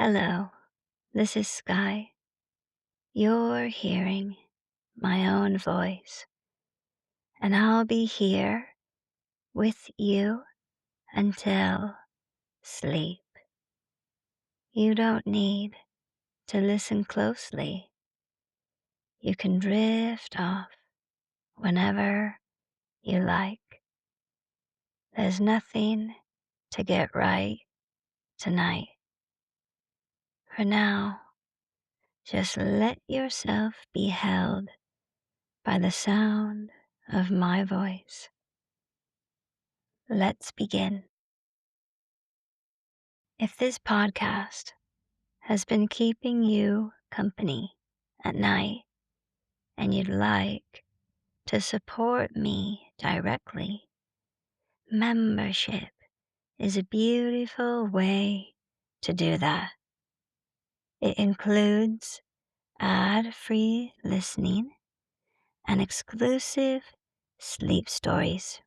Hello, this is Sky. You're hearing my own voice, and I'll be here with you until sleep. You don't need to listen closely. You can drift off whenever you like. There's nothing to get right tonight. For now, just let yourself be held by the sound of my voice. Let's begin. If this podcast has been keeping you company at night and you'd like to support me directly, membership is a beautiful way to do that. It includes ad-free listening and exclusive sleep stories.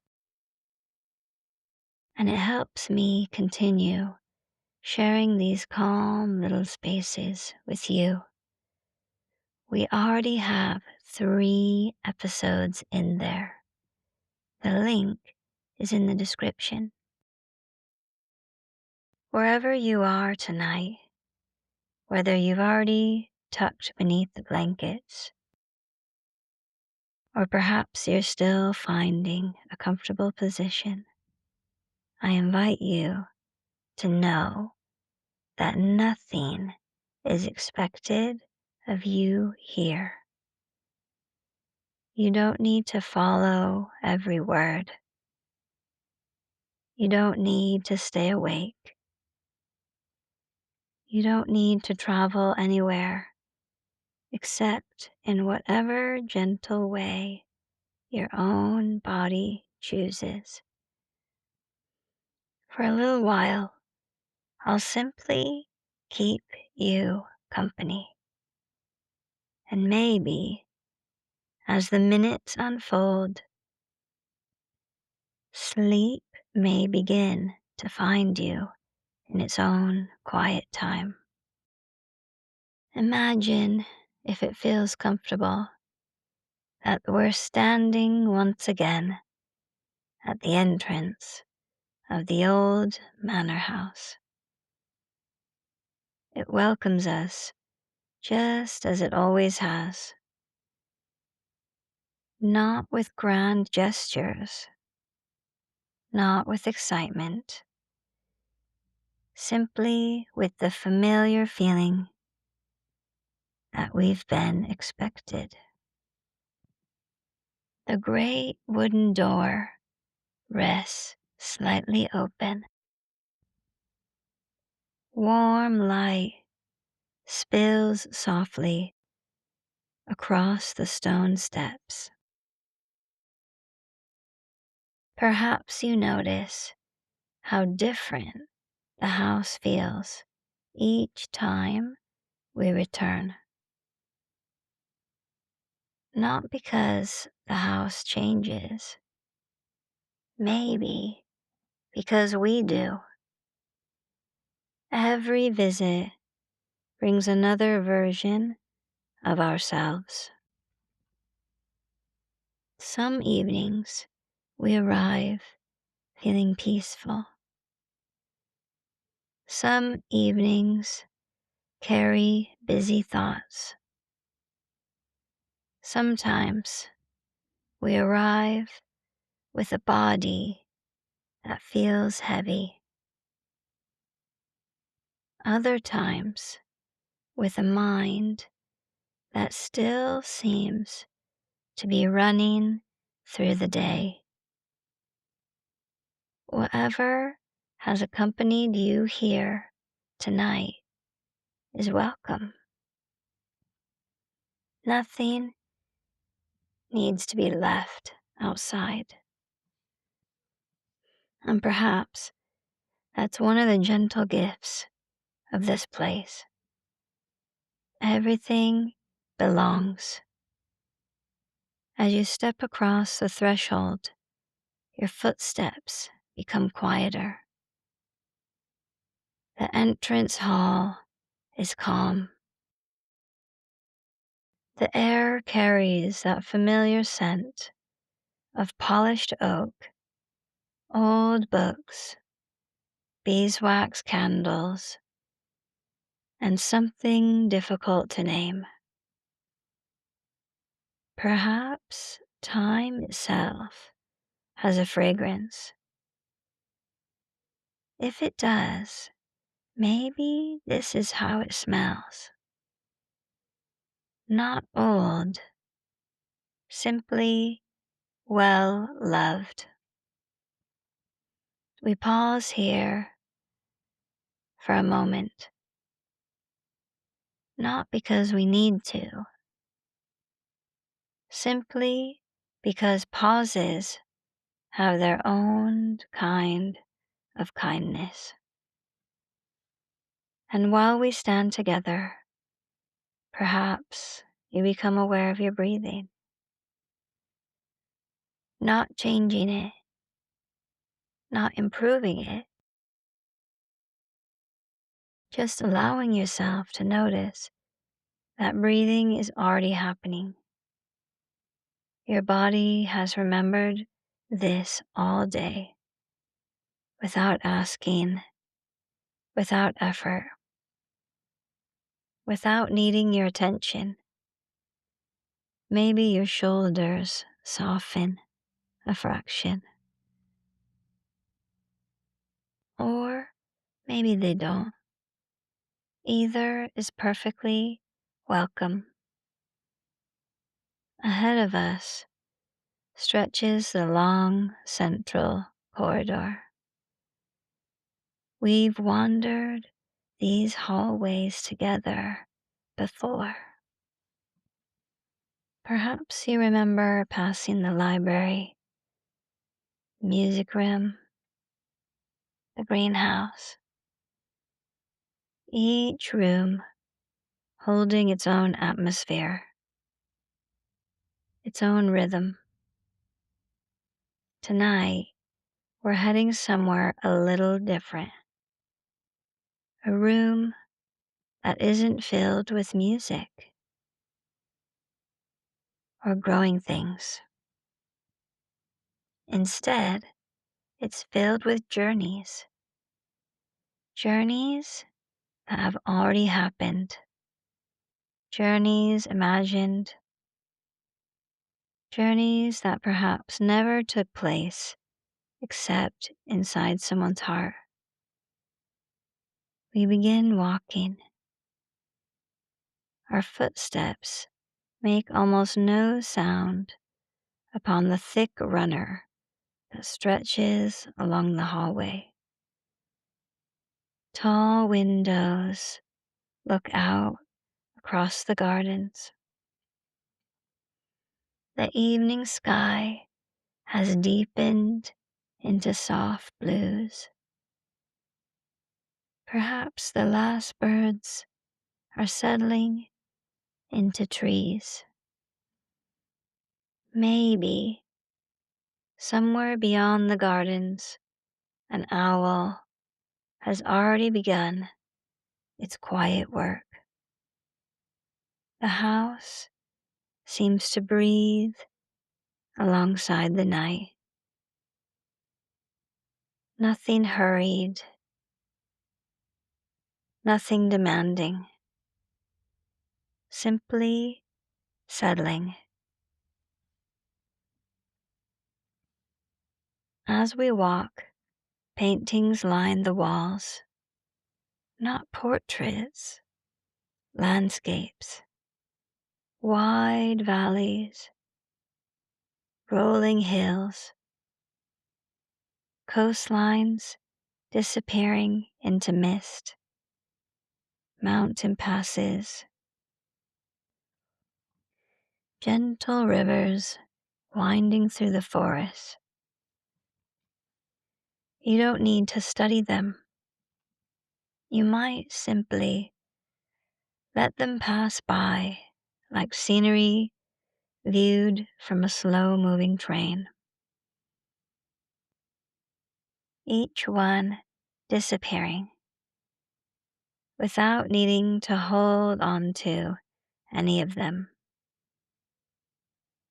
And it helps me continue sharing these calm little spaces with you. We already have 3 episodes in there. The link is in the description. Wherever you are tonight, whether you've already tucked beneath the blankets, or perhaps you're still finding a comfortable position, I invite you to know that nothing is expected of you here. You don't need to follow every word. You don't need to stay awake. You don't need to travel anywhere except in whatever gentle way your own body chooses. For a little while, I'll simply keep you company. And maybe as the minutes unfold, sleep may begin to find you in its own quiet time. Imagine, if it feels comfortable, that we're standing once again at the entrance of the old Manor House. It welcomes us just as it always has, not with grand gestures, not with excitement, simply with the familiar feeling that we've been expected. The great wooden door rests slightly open. Warm light spills softly across the stone steps. Perhaps you notice how different the house feels each time we return. Not because the house changes, maybe because we do. Every visit brings another version of ourselves. Some evenings we arrive feeling peaceful. Some evenings carry busy thoughts. Sometimes we arrive with a body that feels heavy. Other times with a mind that still seems to be running through the day. Whatever has accompanied you here tonight is welcome. Nothing needs to be left outside. And perhaps that's one of the gentle gifts of this place. Everything belongs. As you step across the threshold, your footsteps become quieter. The entrance hall is calm. The air carries that familiar scent of polished oak, old books, beeswax candles, and something difficult to name. Perhaps time itself has a fragrance. If it does, maybe this is how it smells. Not old, simply well loved. We pause here for a moment, not because we need to, simply because pauses have their own kind of kindness. And while we stand together, perhaps you become aware of your breathing, not changing it, not improving it, just allowing yourself to notice that breathing is already happening. Your body has remembered this all day, without asking, without effort, without needing your attention. Maybe your shoulders soften a fraction, or maybe they don't. Either is perfectly welcome. Ahead of us stretches the long central corridor. We've wandered these hallways together before. Perhaps you remember passing the library, music room, the greenhouse, each room holding its own atmosphere, its own rhythm. Tonight, we're heading somewhere a little different. A room that isn't filled with music or growing things. Instead, it's filled with journeys. Journeys that have already happened. Journeys imagined. Journeys that perhaps never took place except inside someone's heart. We begin walking. Our footsteps make almost no sound upon the thick runner that stretches along the hallway. Tall windows look out across the gardens. The evening sky has deepened into soft blues. Perhaps the last birds are settling into trees. Maybe somewhere beyond the gardens, an owl has already begun its quiet work. The house seems to breathe alongside the night. Nothing hurried, nothing demanding, simply settling. As we walk, paintings line the walls, not portraits, landscapes, wide valleys, rolling hills, coastlines disappearing into mist, mountain passes, gentle rivers winding through the forest. You don't need to study them. You might simply let them pass by like scenery viewed from a slow-moving train. Each one disappearing, without needing to hold on to any of them.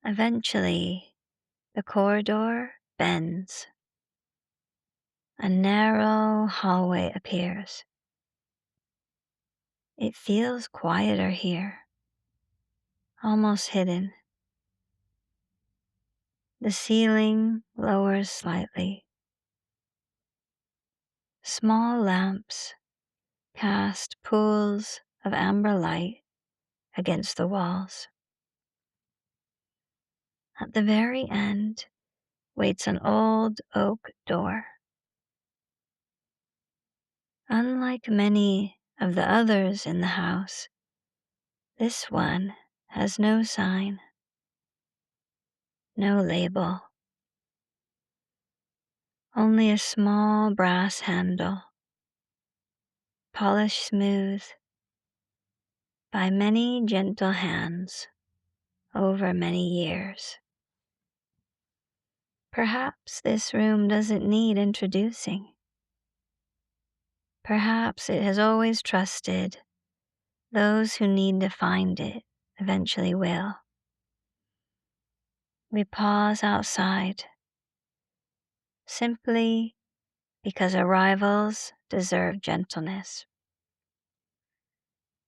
Eventually, the corridor bends. A narrow hallway appears. It feels quieter here, almost hidden. The ceiling lowers slightly. Small lamps cast pools of amber light against the walls. At the very end waits an old oak door. Unlike many of the others in the house, this one has no sign, no label, only a small brass handle, polished smooth by many gentle hands over many years. Perhaps this room doesn't need introducing. Perhaps it has always trusted those who need to find it eventually will. We pause outside, simply because arrivals deserve gentleness.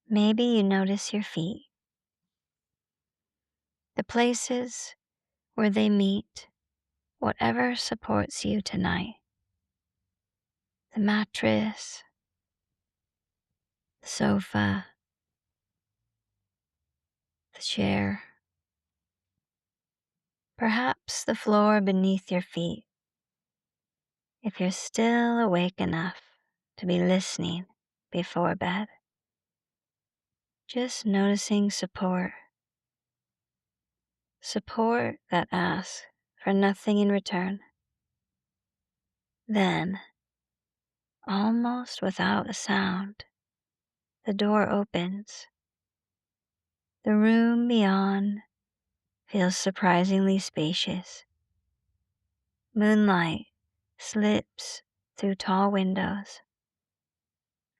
Maybe you notice your feet, the places where they meet, whatever supports you tonight. The mattress, the sofa, the chair, perhaps the floor beneath your feet. If you're still awake enough to be listening before bed, just noticing support that asks for nothing in return. Then, almost without a sound, the door opens. The room beyond feels surprisingly spacious. Moonlight slips through tall windows.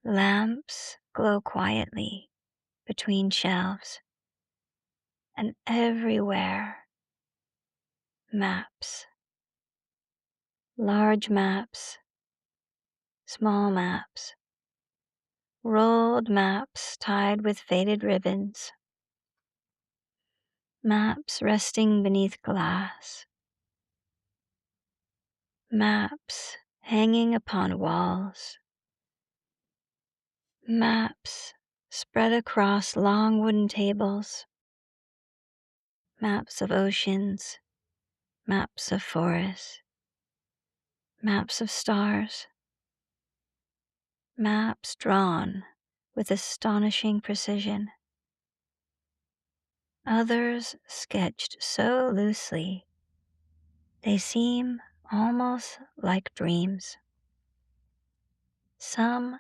Lamps glow quietly between shelves, and everywhere maps. Large maps, small maps, rolled maps tied with faded ribbons, maps resting beneath glass, maps hanging upon walls, maps spread across long wooden tables, maps of oceans, maps of forests, maps of stars, maps drawn with astonishing precision. Others sketched so loosely they seem almost like dreams. Some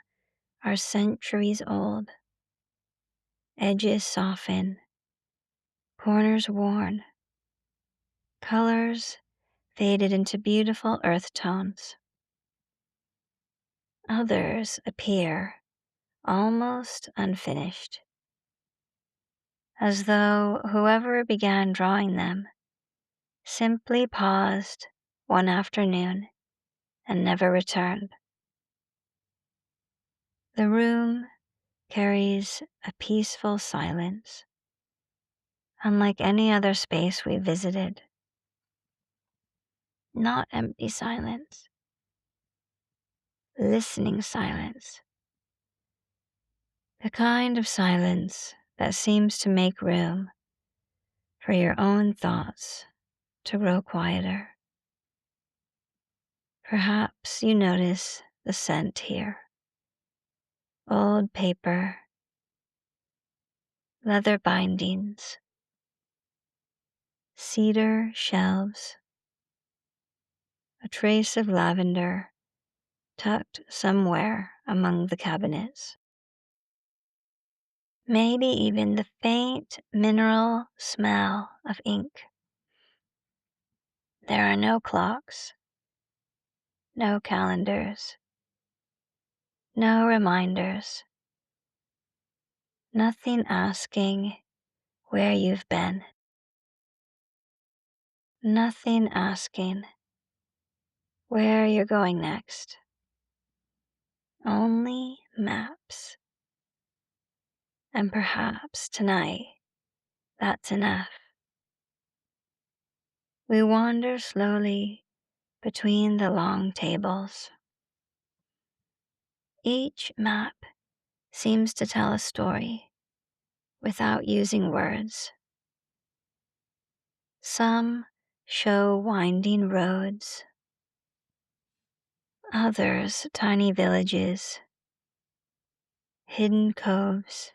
are centuries old, edges soften, corners worn, colors faded into beautiful earth tones. Others appear almost unfinished, as though whoever began drawing them simply paused one afternoon and never returned. The room carries a peaceful silence, unlike any other space we visited. Not empty silence, listening silence. The kind of silence that seems to make room for your own thoughts to grow quieter. Perhaps you notice the scent here. Old paper, leather bindings, cedar shelves, a trace of lavender tucked somewhere among the cabinets. Maybe even the faint mineral smell of ink. There are no clocks, no calendars, no reminders, Nothing asking where you've been. Nothing asking where you're going next. Only maps. And perhaps tonight, that's enough. We wander slowly between the long tables. Each map seems to tell a story without using words. Some show winding roads, others tiny villages, hidden coves,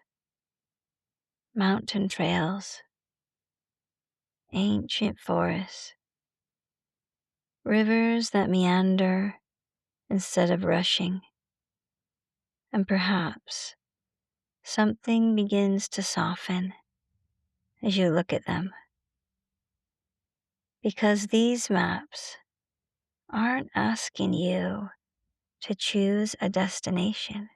mountain trails, ancient forests, rivers that meander instead of rushing, and perhaps something begins to soften as you look at them. Because these maps aren't asking you to choose a destination.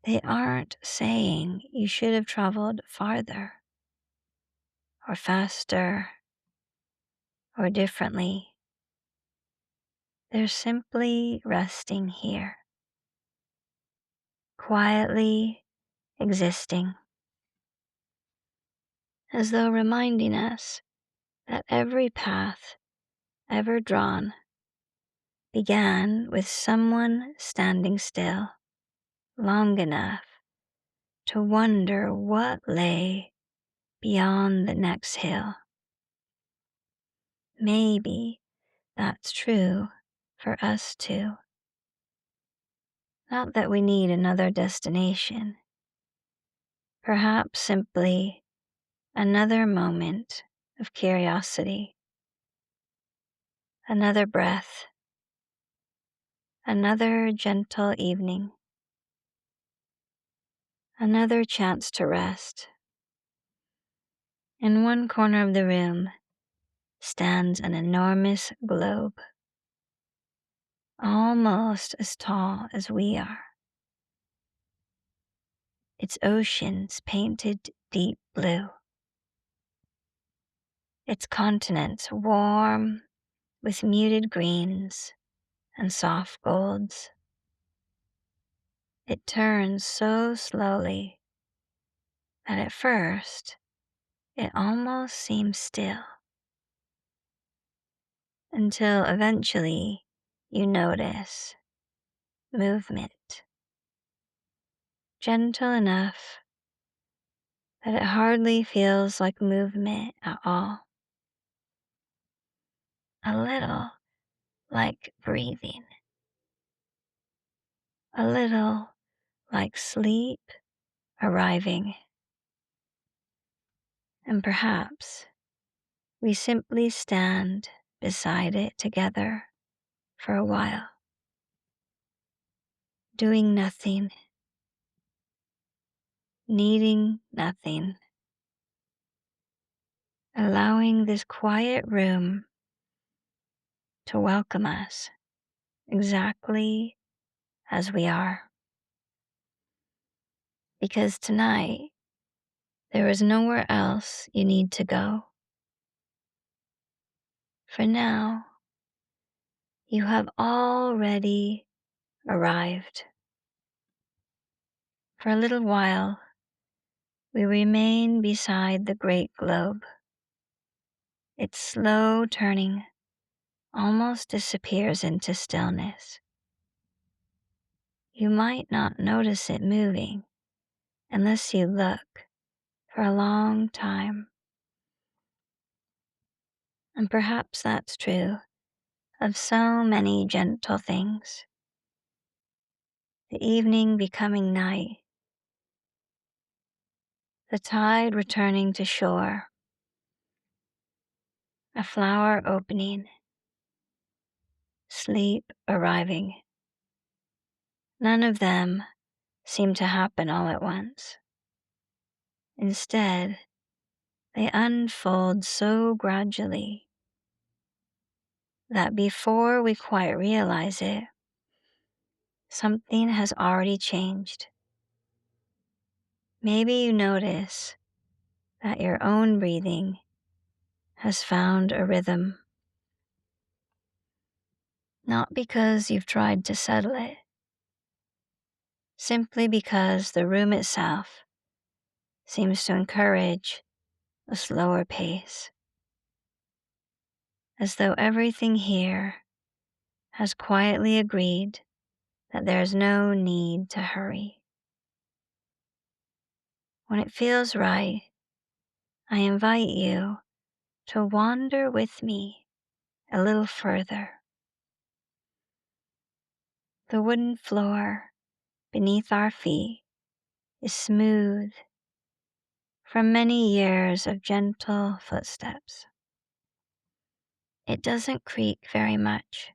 They aren't saying you should have traveled farther or faster or differently. They're simply resting here, quietly existing, as though reminding us that every path ever drawn began with someone standing still long enough to wonder what lay beyond the next hill. Maybe that's true for us too. Not that we need another destination, perhaps simply another moment of curiosity, another breath, another gentle evening, another chance to rest. In one corner of the room stands an enormous globe, almost as tall as we are. Its oceans painted deep blue, its continents warm with muted greens and soft golds. It turns so slowly that at first it almost seems still, until eventually you notice movement, gentle enough that it hardly feels like movement at all. A little like breathing, a little like sleep arriving, and perhaps we simply stand beside it together for a while, doing nothing, needing nothing, allowing this quiet room to welcome us exactly as we are. Because tonight, there is nowhere else you need to go. For now, you have already arrived. For a little while, we remain beside the great globe. Its slow turning almost disappears into stillness. You might not notice it moving unless you look for a long time. And perhaps that's true of so many gentle things. The evening becoming night, the tide returning to shore, a flower opening, sleep arriving. None of them seem to happen all at once. Instead, they unfold so gradually that before we quite realize it, something has already changed. Maybe you notice that your own breathing has found a rhythm, not because you've tried to settle it, simply because the room itself seems to encourage a slower pace, as though everything here has quietly agreed that there's no need to hurry. When it feels right, I invite you to wander with me a little further. The wooden floor beneath our feet is smooth from many years of gentle footsteps. It doesn't creak very much,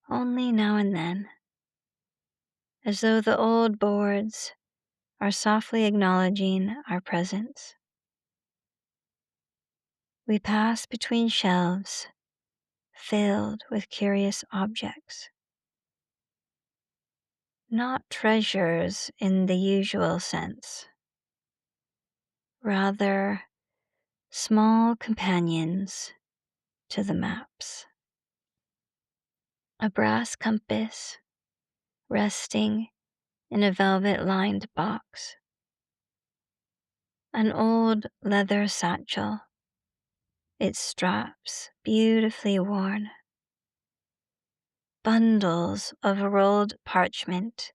only now and then, as though the old boards are softly acknowledging our presence. We pass between shelves filled with curious objects, not treasures in the usual sense, rather small companions to the maps. A brass compass resting in a velvet-lined box. An old leather satchel, its straps beautifully worn. Bundles of rolled parchment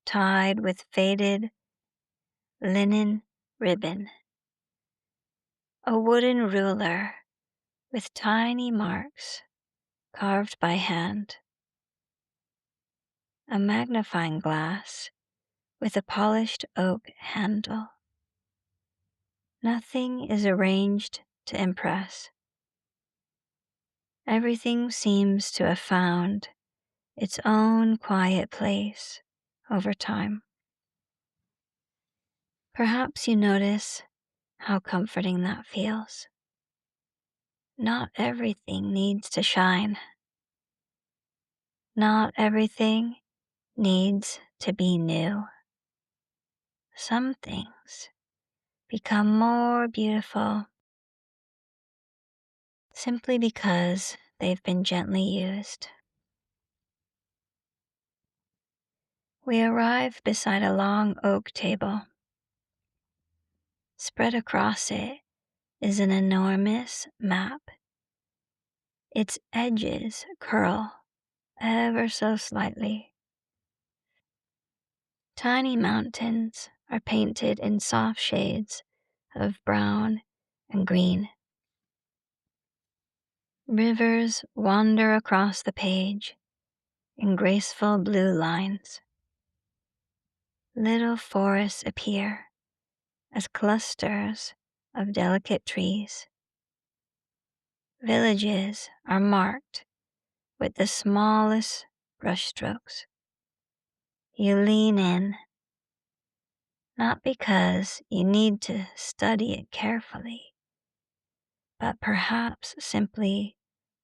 tied with faded linen ribbon. A wooden ruler with tiny marks carved by hand. A magnifying glass with a polished oak handle. Nothing is arranged to impress. Everything seems to have found its own quiet place over time. Perhaps you notice how comforting that feels. Not everything needs to shine. Not everything needs to be new. Some things become more beautiful simply because they've been gently used. We arrive beside a long oak table. Spread across it is an enormous map. Its edges curl ever so slightly. Tiny mountains are painted in soft shades of brown and green. Rivers wander across the page in graceful blue lines. Little forests appear as clusters of delicate trees. Villages are marked with the smallest brushstrokes. You lean in, not because you need to study it carefully, but perhaps simply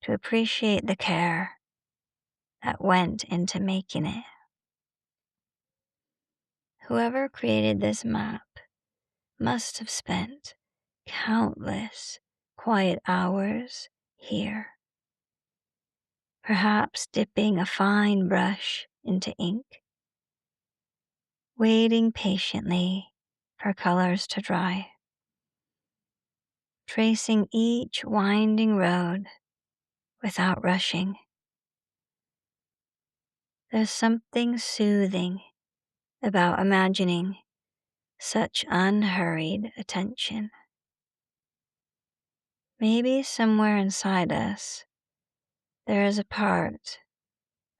to appreciate the care that went into making it. Whoever created this map must have spent countless quiet hours here, perhaps dipping a fine brush into ink, waiting patiently for colors to dry, tracing each winding road without rushing. There's something soothing about imagining such unhurried attention. Maybe somewhere inside us, there is a part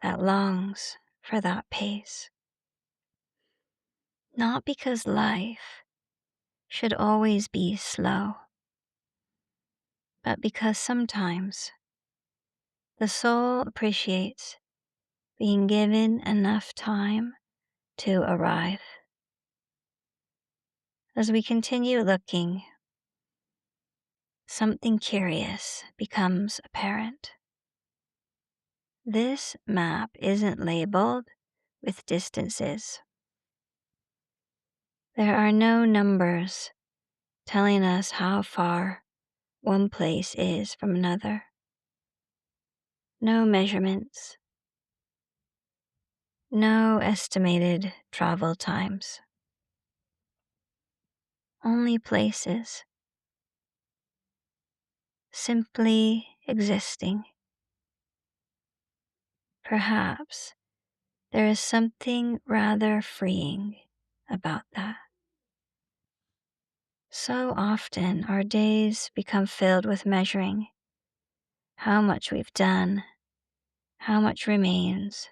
that longs for that pace. Not because life should always be slow, but because sometimes the soul appreciates being given enough time to arrive. As we continue looking, something curious becomes apparent. This map isn't labeled with distances. There are no numbers telling us how far one place is from another. No measurements. No estimated travel times. Only places. Simply existing. Perhaps there is something rather freeing about that. So often our days become filled with measuring how much we've done, how much remains,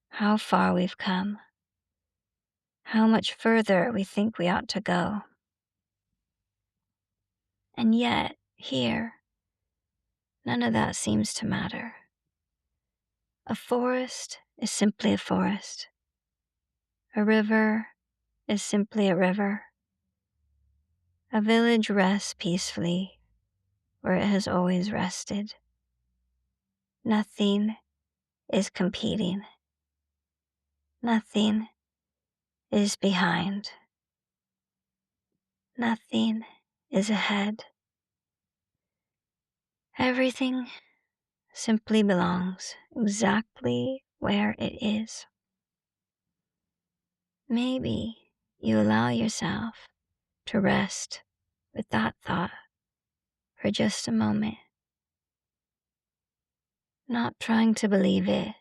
how far we've come, how much further we think we ought to go. And yet, here, none of that seems to matter. A forest is simply a forest. A river is simply a river. A village rests peacefully where it has always rested. Nothing is competing. Nothing is behind. Nothing is ahead. Everything simply belongs exactly where it is. Maybe you allow yourself to rest with that thought for just a moment, not trying to believe it,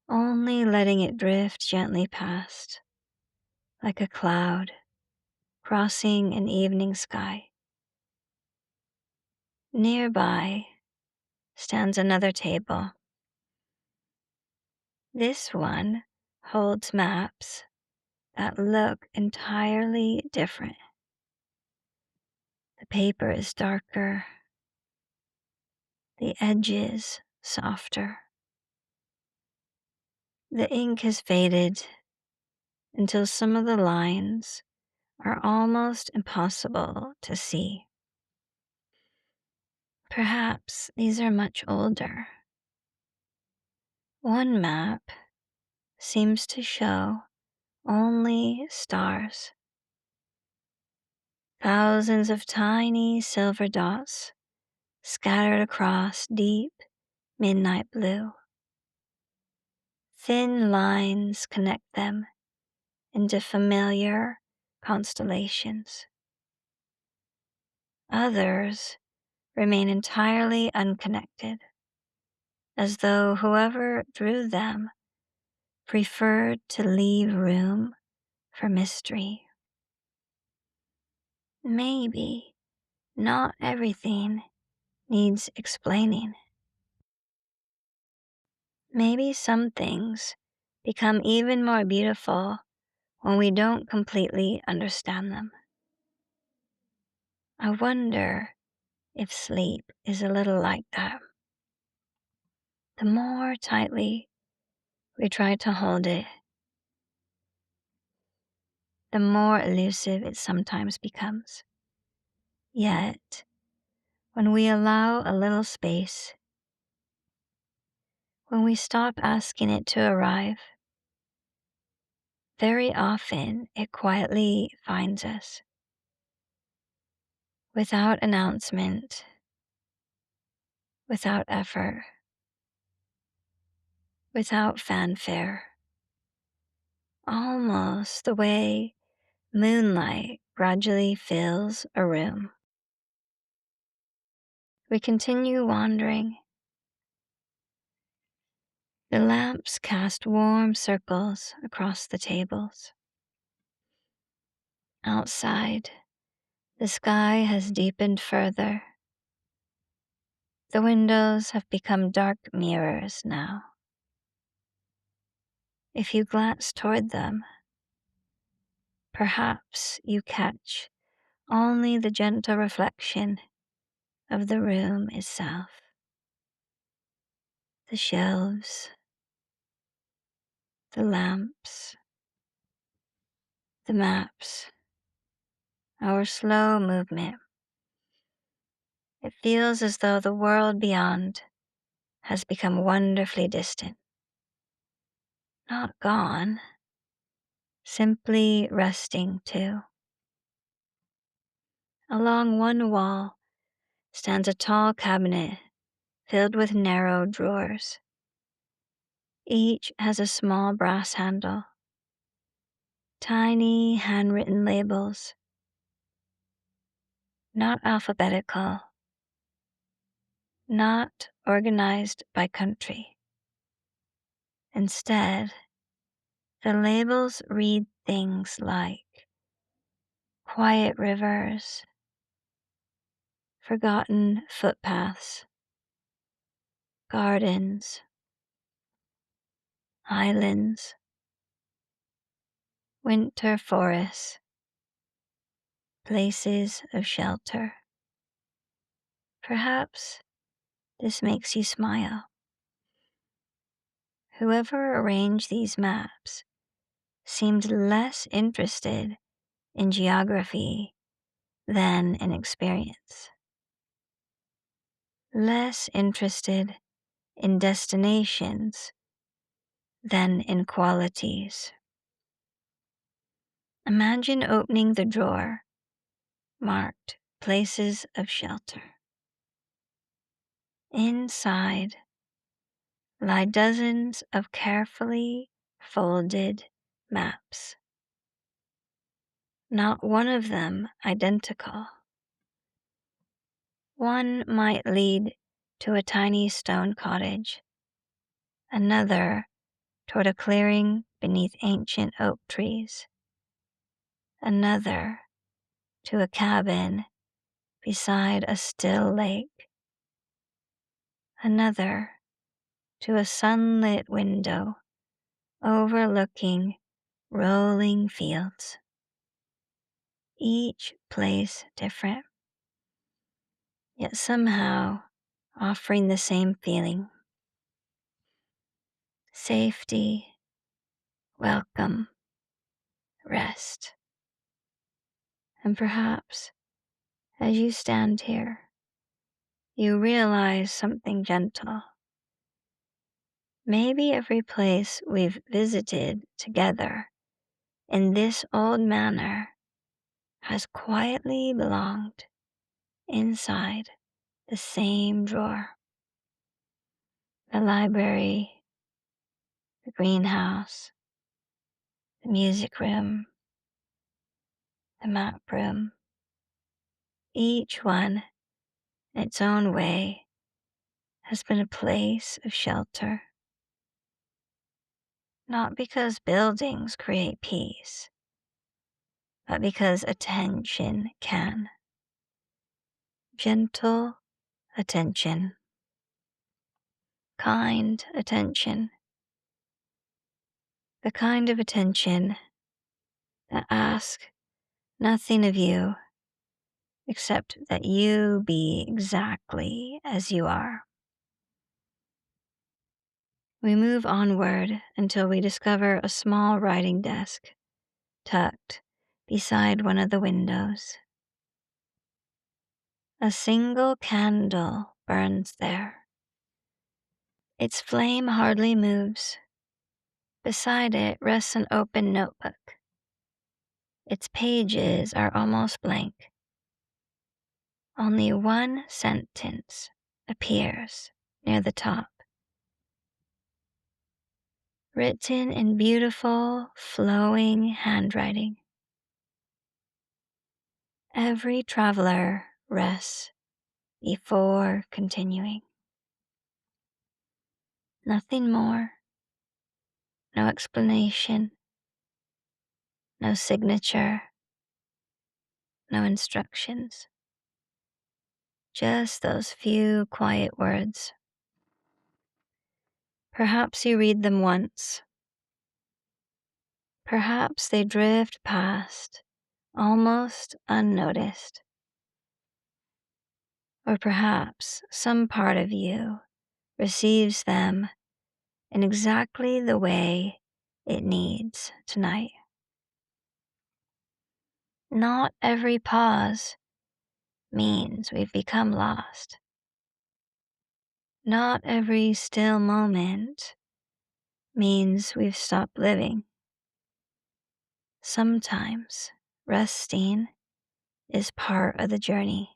only letting it drift gently past, like a cloud crossing an evening sky. Nearby stands another table. This one holds maps that look entirely different. The paper is darker, the edges softer. The ink has faded until some of the lines are almost impossible to see. Perhaps these are much older. One map seems to show only stars. Thousands of tiny silver dots scattered across deep midnight blue. Thin lines connect them into familiar constellations. Others remain entirely unconnected, as though whoever drew them preferred to leave room for mystery. Maybe not everything needs explaining. Maybe some things become even more beautiful when we don't completely understand them. I wonder if sleep is a little like that. The more tightly we try to hold it, the more elusive it sometimes becomes. Yet, when we allow a little space, when we stop asking it to arrive, very often it quietly finds us. Without announcement, without effort, without fanfare. Almost the way moonlight gradually fills a room. We continue wandering. The lamps cast warm circles across the tables. Outside, the sky has deepened further. The windows have become dark mirrors now. If you glance toward them, perhaps you catch only the gentle reflection of the room itself. The shelves, the lamps, the maps, our slow movement. It feels as though the world beyond has become wonderfully distant. Not gone, simply resting too. Along one wall stands a tall cabinet filled with narrow drawers. Each has a small brass handle, tiny handwritten labels, not alphabetical, not organized by country. Instead, the labels read things like quiet rivers, forgotten footpaths, gardens, islands, winter forests, places of shelter. Perhaps this makes you smile. Whoever arranged these maps seemed less interested in geography than in experience, less interested in destinations than in qualities. Imagine opening the drawer marked places of shelter. Inside lie dozens of carefully folded maps, not one of them identical. One might lead to a tiny stone cottage, another toward a clearing beneath ancient oak trees, another to a cabin beside a still lake, another to a sunlit window overlooking rolling fields. Each place different, yet somehow offering the same feeling: safety, welcome, rest. And perhaps as you stand here, you realize something gentle. Maybe every place we've visited together in this old manor has quietly belonged inside the same drawer. The library, the greenhouse, the music room, the map room, each one in its own way has been a place of shelter. Not because buildings create peace, but because attention can. Gentle attention, kind attention, the kind of attention that asks nothing of you except that you be exactly as you are. We move onward until we discover a small writing desk tucked beside one of the windows. A single candle burns there. Its flame hardly moves. Beside it rests an open notebook. Its pages are almost blank. Only one sentence appears near the top, written in beautiful, flowing handwriting. Every traveler rests before continuing. Nothing more, no explanation, no signature, no instructions. Just those few quiet words. Perhaps you read them once. Perhaps they drift past, almost unnoticed. Or perhaps some part of you receives them in exactly the way it needs tonight. Not every pause means we've become lost. Not every still moment means we've stopped living. Sometimes resting is part of the journey.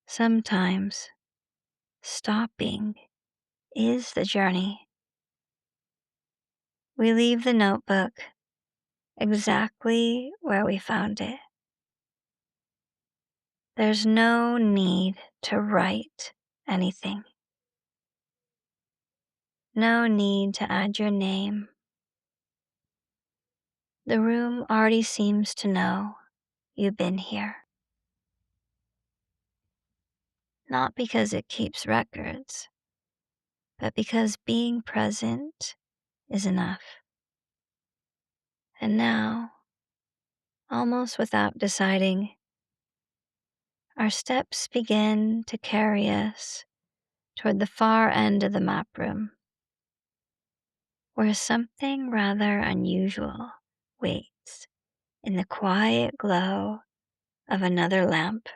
Sometimes stopping is the journey. We leave the notebook exactly where we found it. There's no need to write anything. No need to add your name. The room already seems to know you've been here. Not because it keeps records, but because being present is enough. And now, almost without deciding, our steps begin to carry us toward the far end of the map room, where something rather unusual waits in the quiet glow of another lamp.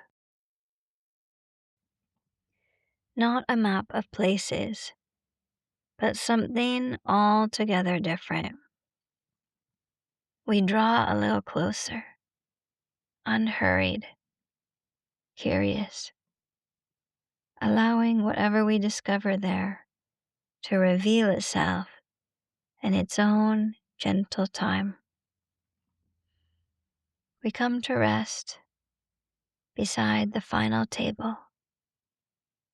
Not a map of places, but something altogether different. We draw a little closer, unhurried, curious, allowing whatever we discover there to reveal itself in its own gentle time. We come to rest beside the final table.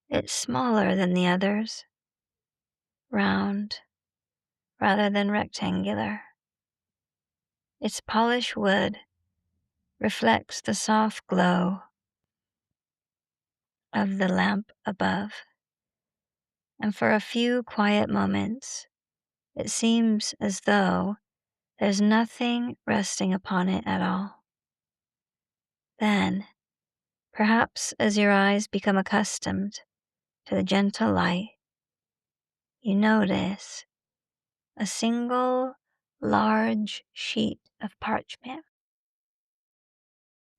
It's smaller than the others, round rather than rectangular. Its polished wood reflects the soft glow of the lamp above, and for a few quiet moments, it seems as though there's nothing resting upon it at all. Then, perhaps as your eyes become accustomed to the gentle light, you notice a single large sheet of parchment.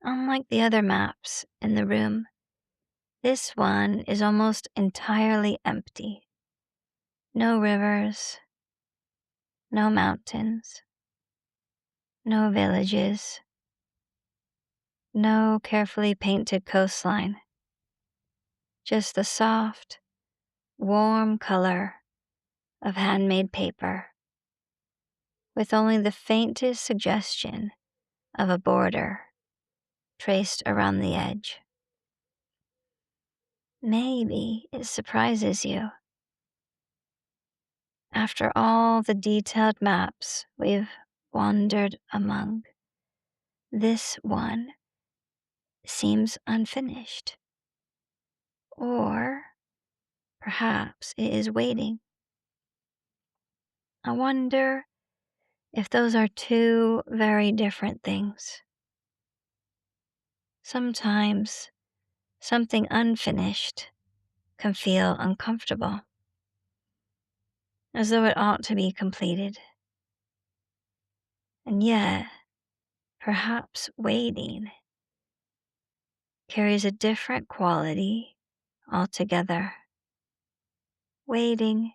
Unlike the other maps in the room, this one is almost entirely empty. No rivers, no mountains, no villages, no carefully painted coastline. Just the soft, warm color of handmade paper, with only the faintest suggestion of a border traced around the edge. Maybe it surprises you. After all the detailed maps we've wandered among, this one seems unfinished. Or perhaps it is waiting. I wonder if those are two very different things. Sometimes something unfinished can feel uncomfortable, as though it ought to be completed. And yet, perhaps waiting carries a different quality altogether. Waiting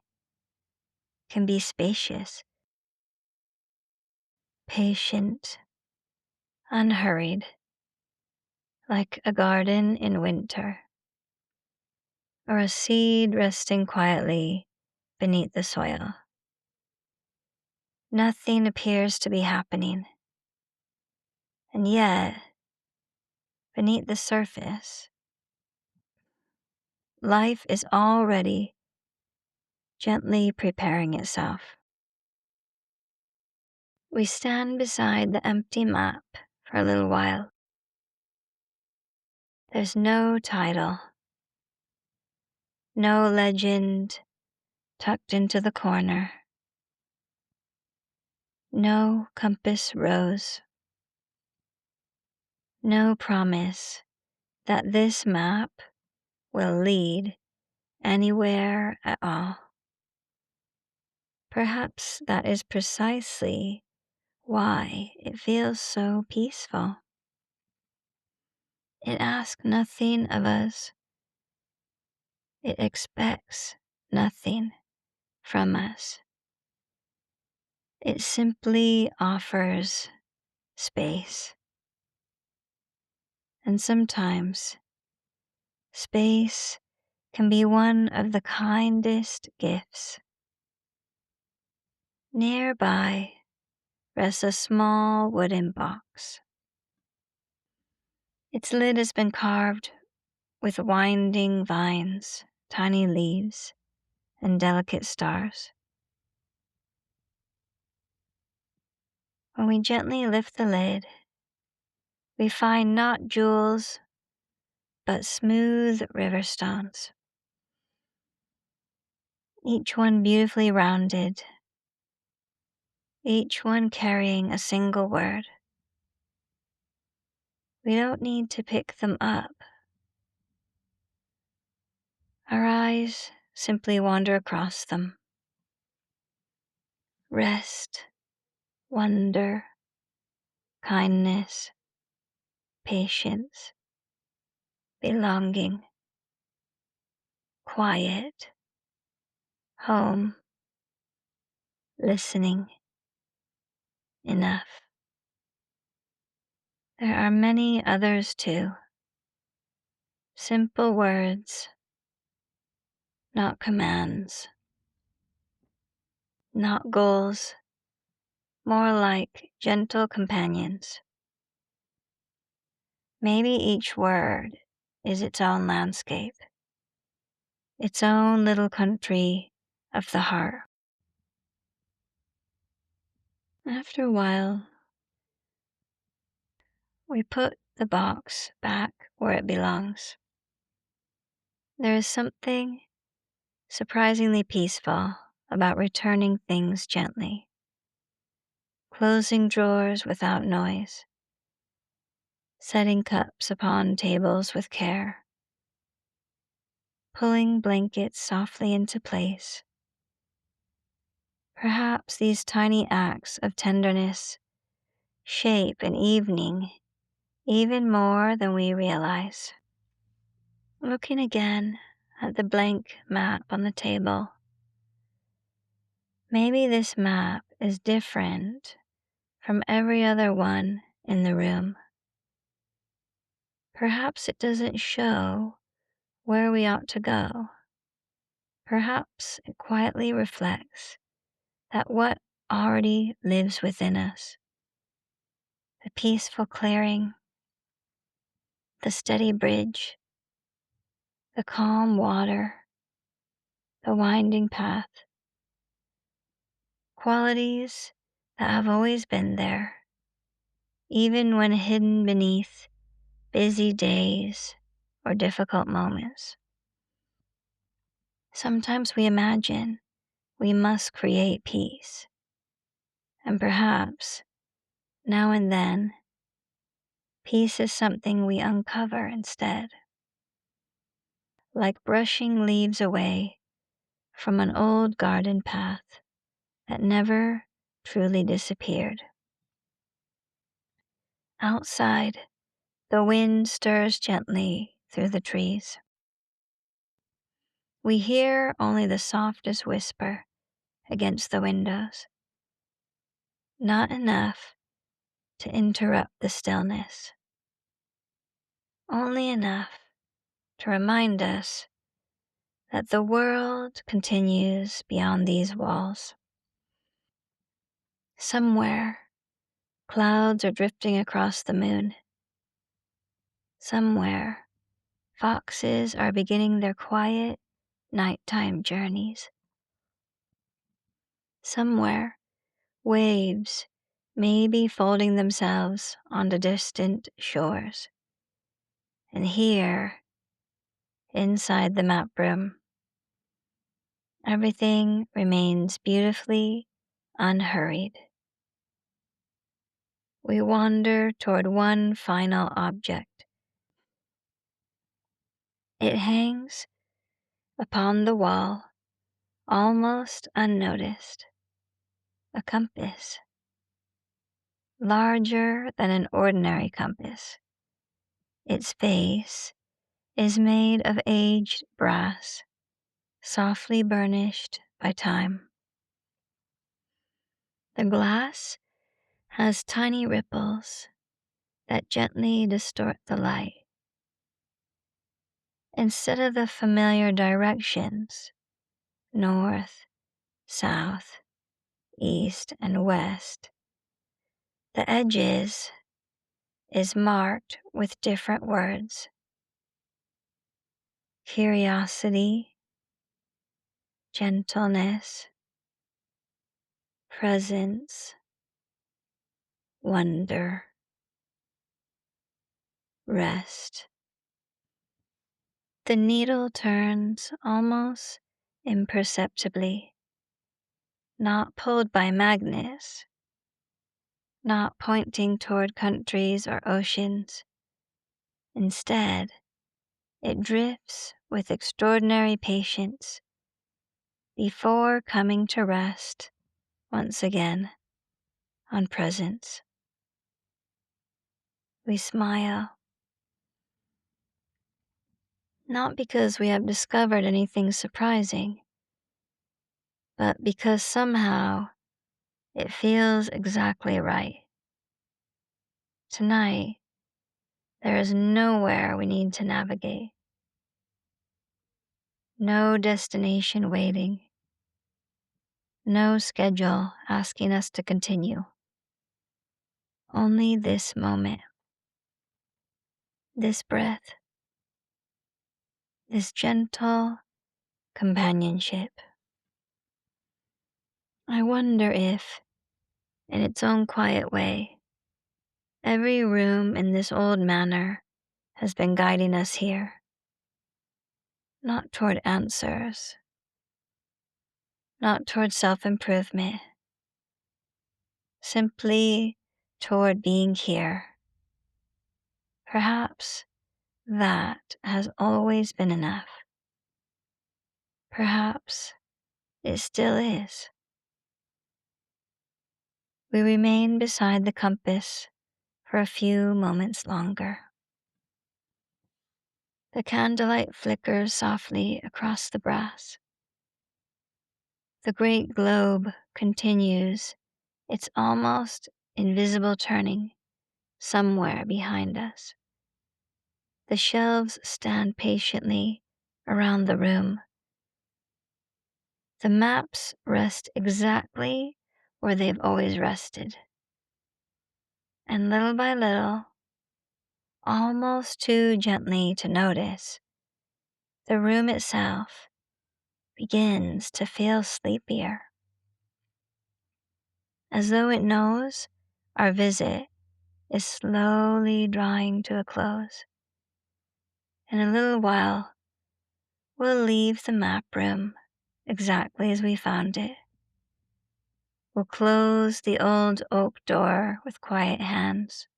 can be spacious, patient, unhurried, like a garden in winter, or a seed resting quietly beneath the soil. Nothing appears to be happening, and yet, beneath the surface, life is already gently preparing itself. We stand beside the empty map for a little while. There's no title, no legend tucked into the corner, no compass rose, no promise that this map will lead anywhere at all. Perhaps that is precisely why it feels so peaceful. It asks nothing of us. It expects nothing from us. It simply offers space. And sometimes space can be one of the kindest gifts. Nearby rests a small wooden box. Its lid has been carved with winding vines, tiny leaves, and delicate stars. When we gently lift the lid, we find not jewels, but smooth river stones, each one beautifully rounded, each one carrying a single word. We don't need to pick them up. Our eyes simply wander across them. Rest, wonder, kindness, patience, belonging, quiet, home, listening, enough. There are many others too. Simple words, not commands, not goals, more like gentle companions. Maybe each word is its own landscape, its own little country of the heart. After a while, we put the box back where it belongs. There is something surprisingly peaceful about returning things gently, closing drawers without noise, setting cups upon tables with care, pulling blankets softly into place. Perhaps these tiny acts of tenderness shape an evening even more than we realize. Looking again at the blank map on the table, maybe this map is different from every other one in the room. Perhaps it doesn't show where we ought to go. Perhaps it quietly reflects that what already lives within us, the peaceful clearing, the steady bridge, the calm water, the winding path, qualities that have always been there, even when hidden beneath busy days or difficult moments. Sometimes we imagine we must create peace, and perhaps now and then, peace is something we uncover instead, like brushing leaves away from an old garden path that never truly disappeared. Outside, the wind stirs gently through the trees. We hear only the softest whisper against the windows, not enough to interrupt the stillness, only enough to remind us that the world continues beyond these walls. Somewhere, clouds are drifting across the moon. Somewhere, foxes are beginning their quiet nighttime journeys. Somewhere, waves may be folding themselves onto distant shores. And here, inside the map room, everything remains beautifully unhurried. We wander toward one final object. It hangs upon the wall, almost unnoticed, a compass, larger than an ordinary compass. Its face is made of aged brass, softly burnished by time. The glass has tiny ripples that gently distort the light. Instead of the familiar directions, north, south, east, and west, the edges is marked with different words: curiosity, gentleness, presence, wonder, rest. The needle turns almost imperceptibly, not pulled by magnets, not pointing toward countries or oceans. Instead, it drifts with extraordinary patience before coming to rest once again on presence. We smile, not because we have discovered anything surprising, but because somehow it feels exactly right. Tonight, there is nowhere we need to navigate, no destination waiting, no schedule asking us to continue. Only this moment, this breath, this gentle companionship. I wonder if, in its own quiet way, every room in this old manor has been guiding us here, not toward answers, not toward self-improvement, simply toward being here. Perhaps that has always been enough. Perhaps it still is. We remain beside the compass for a few moments longer. The candlelight flickers softly across the brass. The great globe continues its almost invisible turning somewhere behind us. The shelves stand patiently around the room. The maps rest exactly where they've always rested. And little by little, almost too gently to notice, the room itself begins to feel sleepier, as though it knows our visit is slowly drawing to a close. In a little while, we'll leave the map room exactly as we found it. We'll close the old oak door with quiet hands.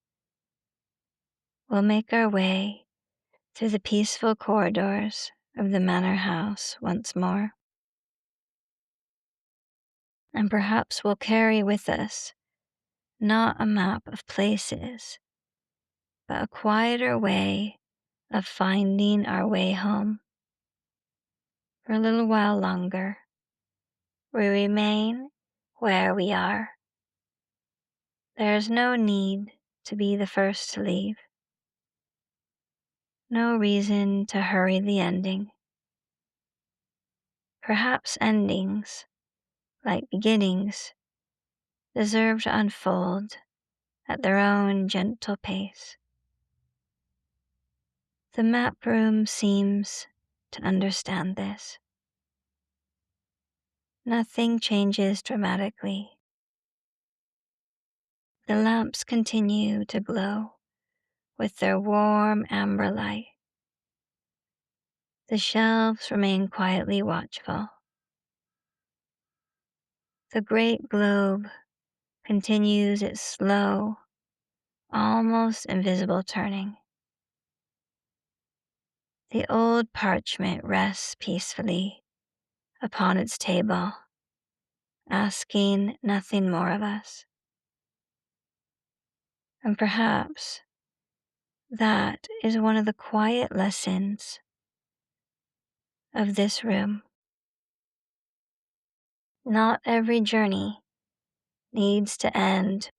We'll make our way through the peaceful corridors of the Manor House once more. And perhaps we'll carry with us not a map of places, but a quieter way of finding our way home. For a little while longer, we remain where we are. There is no need to be the first to leave. No reason to hurry the ending. Perhaps endings, like beginnings, deserve to unfold at their own gentle pace. The map room seems to understand this. Nothing changes dramatically. The lamps continue to glow with their warm amber light. The shelves remain quietly watchful. The great globe continues its slow, almost invisible turning. The old parchment rests peacefully upon its table, asking nothing more of us. And perhaps that is one of the quiet lessons of this room. Not every journey needs to end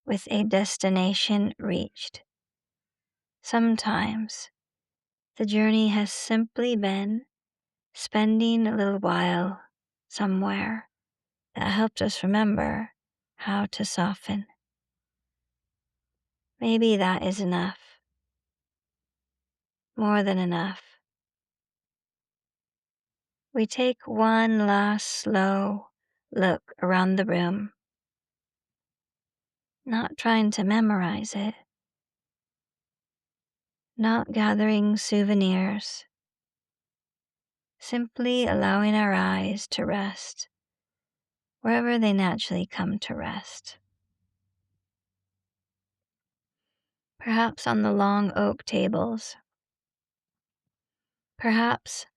with a destination reached. Sometimes the journey has simply been spending a little while somewhere that helped us remember how to soften. Maybe that is enough, more than enough. We take one last slow look around the room, not trying to memorize it, not gathering souvenirs, simply allowing our eyes to rest wherever they naturally come to rest. Perhaps on the long oak tables, perhaps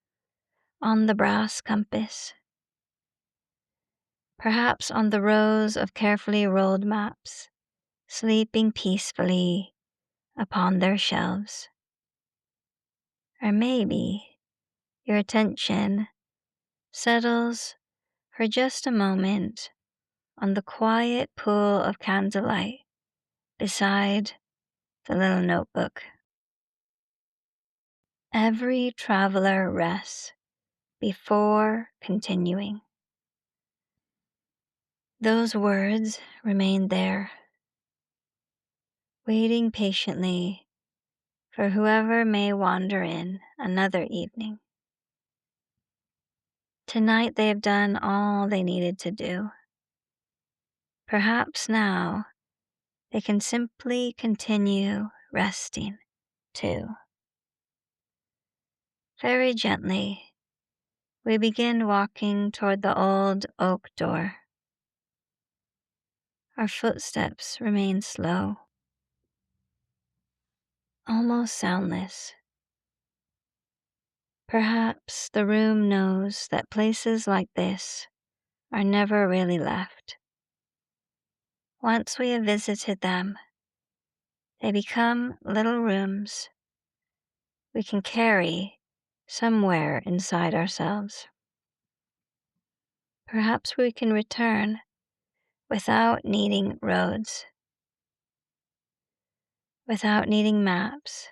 on the brass compass, perhaps on the rows of carefully rolled maps, sleeping peacefully upon their shelves. Or maybe your attention settles for just a moment on the quiet pool of candlelight beside the little notebook. Every traveler rests before continuing. Those words remain there, waiting patiently for whoever may wander in another evening. Tonight they have done all they needed to do. Perhaps now they can simply continue resting too. Very gently, we begin walking toward the old oak door. Our footsteps remain slow, almost soundless. Perhaps the room knows that places like this are never really left. Once we have visited them, they become little rooms we can carry somewhere inside ourselves. Perhaps we can return without needing roads, without needing maps,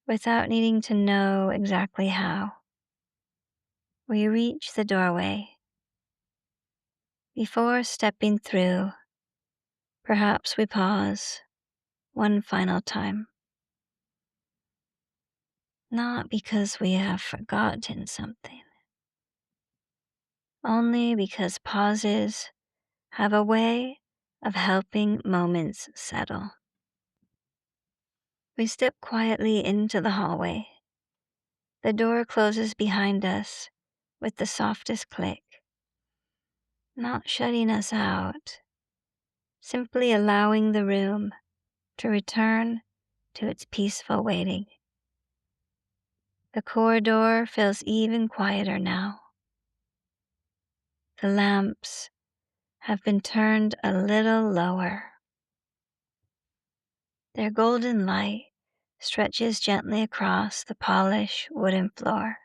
without needing to know exactly how. We reach the doorway. Before stepping through, perhaps we pause one final time. Not because we have forgotten something, only because pauses have a way of helping moments settle. We step quietly into the hallway. The door closes behind us with the softest click, not shutting us out, simply allowing the room to return to its peaceful waiting. The corridor feels even quieter now. The lamps have been turned a little lower. Their golden light stretches gently across the polished wooden floor.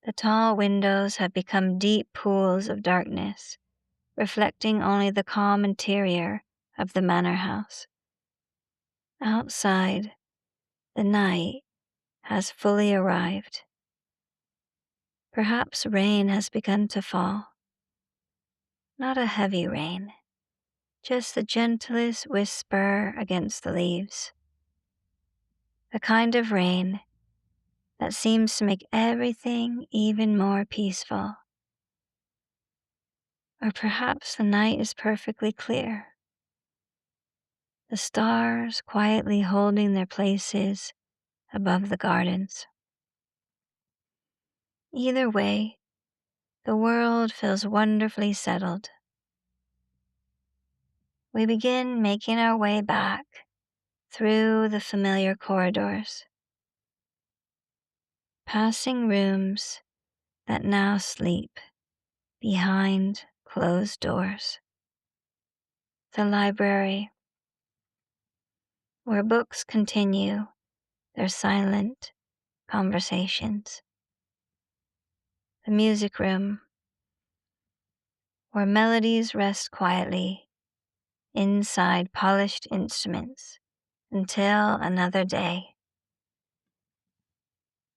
The tall windows have become deep pools of darkness, reflecting only the calm interior of the manor house. Outside, the night has fully arrived. Perhaps rain has begun to fall. Not a heavy rain, just the gentlest whisper against the leaves. The kind of rain that seems to make everything even more peaceful. Or perhaps the night is perfectly clear. The stars quietly holding their places above the gardens. Either way, the world feels wonderfully settled. We begin making our way back through the familiar corridors, passing rooms that now sleep behind closed doors. The library, where books continue their silent conversations. The music room, where melodies rest quietly inside polished instruments until another day.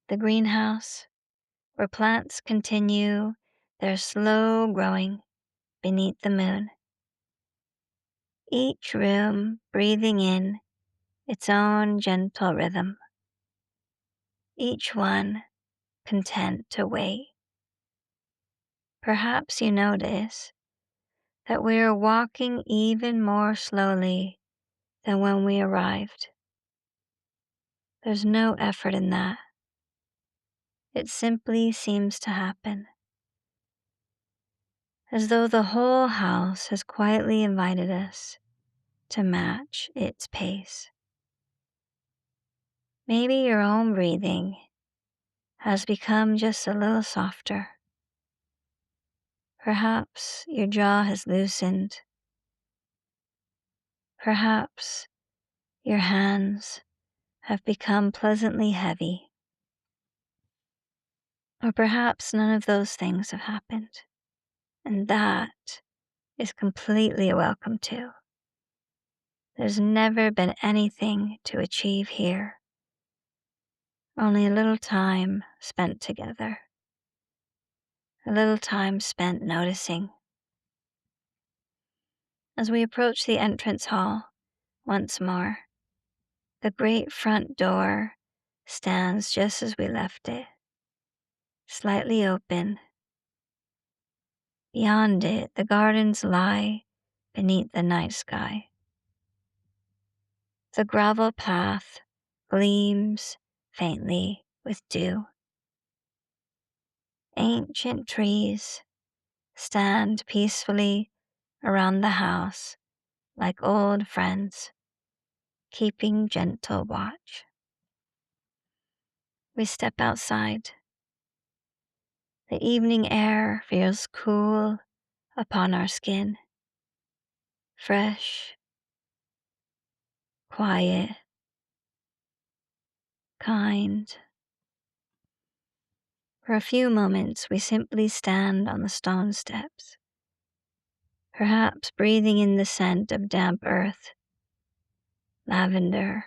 The greenhouse, where plants continue their slow growing beneath the moon, each room breathing in its own gentle rhythm, each one content to wait. Perhaps you notice that we are walking even more slowly than when we arrived. There's no effort in that. It simply seems to happen, as though the whole house has quietly invited us to match its pace. Maybe your own breathing has become just a little softer. Perhaps your jaw has loosened. Perhaps your hands have become pleasantly heavy. Or perhaps none of those things have happened, and that is completely welcome too. There's never been anything to achieve here, only a little time spent together, a little time spent noticing. As we approach the entrance hall once more, the great front door stands just as we left it, slightly open. Beyond it, the gardens lie beneath the night sky. The gravel path gleams faintly with dew. Ancient trees stand peacefully around the house like old friends, keeping gentle watch. We step outside. The evening air feels cool upon our skin, fresh, quiet, kind. For a few moments, we simply stand on the stone steps, perhaps breathing in the scent of damp earth, lavender,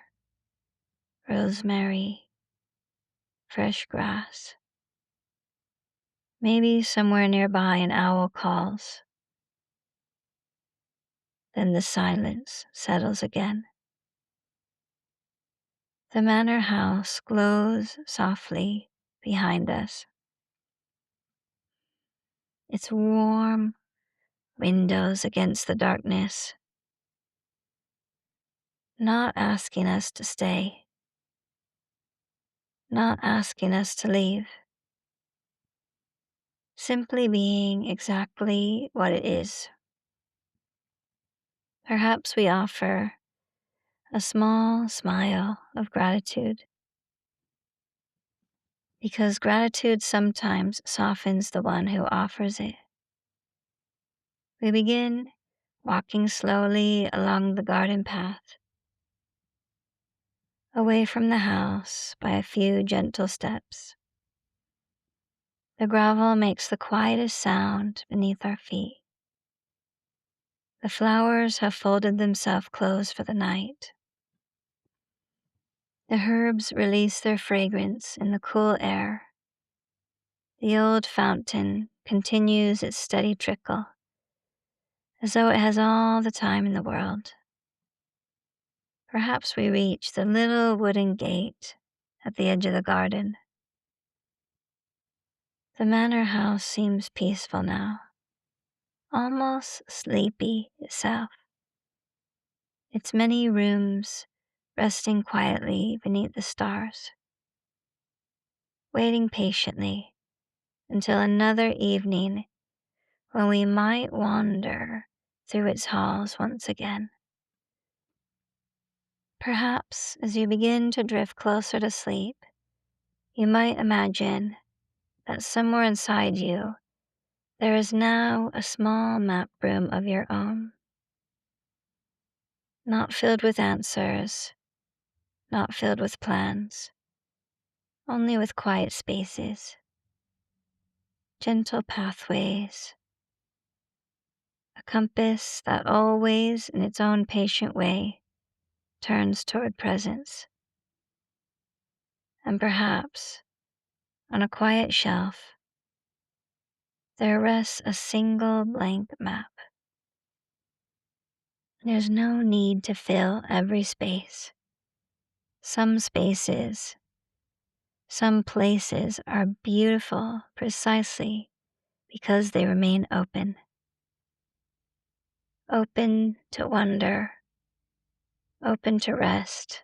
rosemary, fresh grass. Maybe somewhere nearby an owl calls. Then the silence settles again. The manor house glows softly behind us. Its warm windows against the darkness, not asking us to stay, not asking us to leave, simply being exactly what it is. Perhaps we offer a small smile of gratitude, because gratitude sometimes softens the one who offers it. We begin walking slowly along the garden path, away from the house by a few gentle steps. The gravel makes the quietest sound beneath our feet. The flowers have folded themselves close for the night. The herbs release their fragrance in the cool air. The old fountain continues its steady trickle, as though it has all the time in the world. Perhaps we reach the little wooden gate at the edge of the garden. The manor house seems peaceful now, almost sleepy itself. Its many rooms resting quietly beneath the stars, waiting patiently until another evening when we might wander through its halls once again. Perhaps as you begin to drift closer to sleep, you might imagine that somewhere inside you there is now a small map room of your own, not filled with answers, not filled with plans, only with quiet spaces, gentle pathways, compass that always, in its own patient way, turns toward presence. And perhaps, on a quiet shelf, there rests a single blank map. There's no need to fill every space. Some spaces, some places are beautiful precisely because they remain open. Open to wonder, open to rest,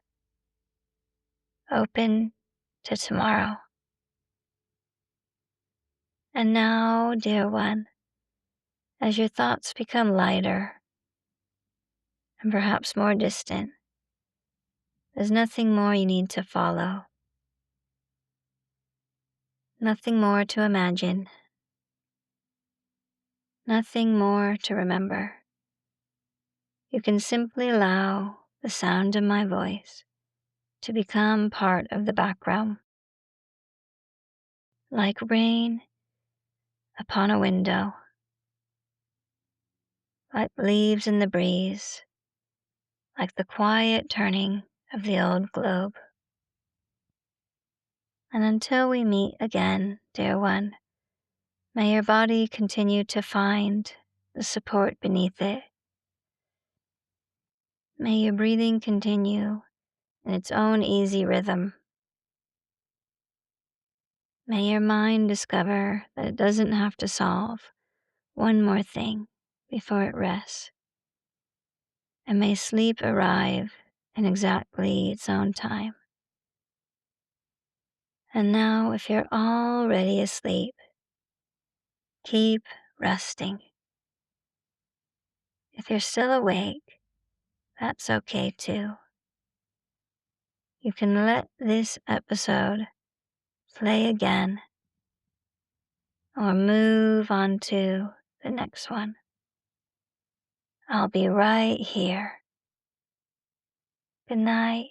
open to tomorrow. And now, dear one, as your thoughts become lighter and perhaps more distant, there's nothing more you need to follow, nothing more to imagine, nothing more to remember. You can simply allow the sound of my voice to become part of the background, like rain upon a window, like leaves in the breeze, like the quiet turning of the old globe. And until we meet again, dear one, may your body continue to find the support beneath it. May your breathing continue in its own easy rhythm. May your mind discover that it doesn't have to solve one more thing before it rests. And may sleep arrive in exactly its own time. And now, if you're already asleep, keep resting. If you're still awake, that's okay too. You can let this episode play again or move on to the next one. I'll be right here. Good night.